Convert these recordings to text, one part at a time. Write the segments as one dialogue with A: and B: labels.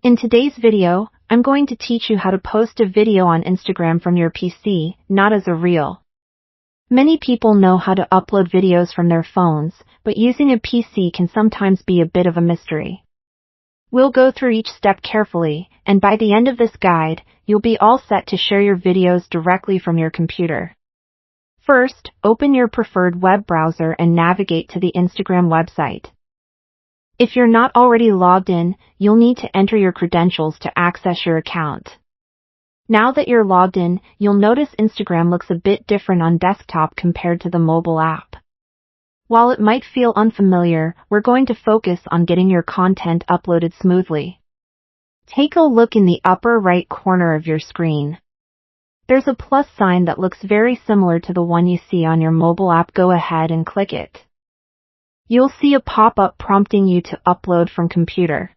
A: In today's video, I'm going to teach you how to post a video on Instagram from your PC, not as a reel. Many people know how to upload videos from their phones, but using a PC can sometimes be a bit of a mystery. We'll go through each step carefully, and by the end of this guide, you'll be all set to share your videos directly from your computer. First, open your preferred web browser and navigate to the Instagram website. If you're not already logged in, you'll need to enter your credentials to access your account. Now that you're logged in, you'll notice Instagram looks a bit different on desktop compared to the mobile app. While it might feel unfamiliar, we're going to focus on getting your content uploaded smoothly. Take a look in the upper right corner of your screen. There's a plus sign that looks very similar to the one you see on your mobile app. Go ahead and click it. You'll see a pop-up prompting you to upload from computer.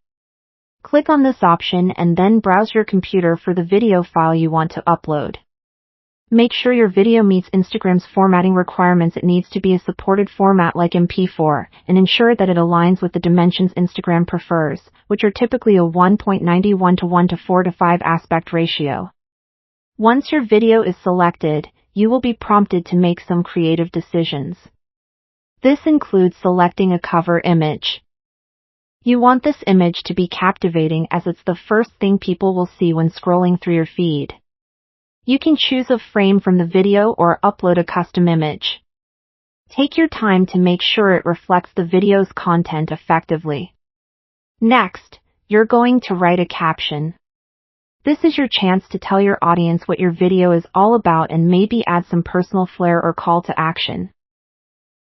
A: Click on this option and then browse your computer for the video file you want to upload. Make sure your video meets Instagram's formatting requirements. It needs to be a supported format like MP4, and ensure that it aligns with the dimensions Instagram prefers, which are typically a 1.91 to 1 to 4 to 5 aspect ratio. Once your video is selected, you will be prompted to make some creative decisions. This includes selecting a cover image. You want this image to be captivating as it's the first thing people will see when scrolling through your feed. You can choose a frame from the video or upload a custom image. Take your time to make sure it reflects the video's content effectively. Next, you're going to write a caption. This is your chance to tell your audience what your video is all about and maybe add some personal flair or call to action.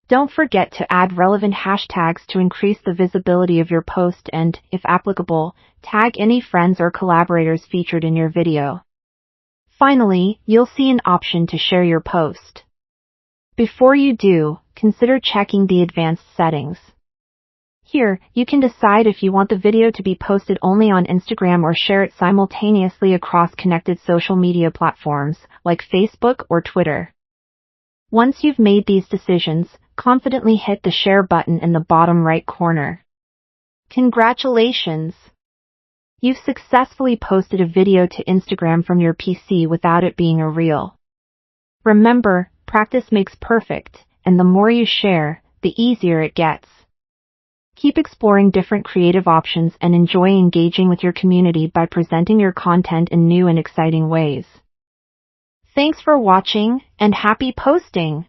A: Don't forget to add relevant hashtags to increase the visibility of your post and, if applicable, tag any friends or collaborators featured in your video. Finally, you'll see an option to share your post. Before you do, consider checking the advanced settings. Here, you can decide if you want the video to be posted only on Instagram or share it simultaneously across connected social media platforms, like Facebook or Twitter. Once you've made these decisions, confidently hit the share button in the bottom right corner. Congratulations! You've successfully posted a video to Instagram from your PC without it being a reel. Remember, practice makes perfect, and the more you share, the easier it gets. Keep exploring different creative options and enjoy engaging with your community by presenting your content in new and exciting ways. Thanks for watching, and happy posting!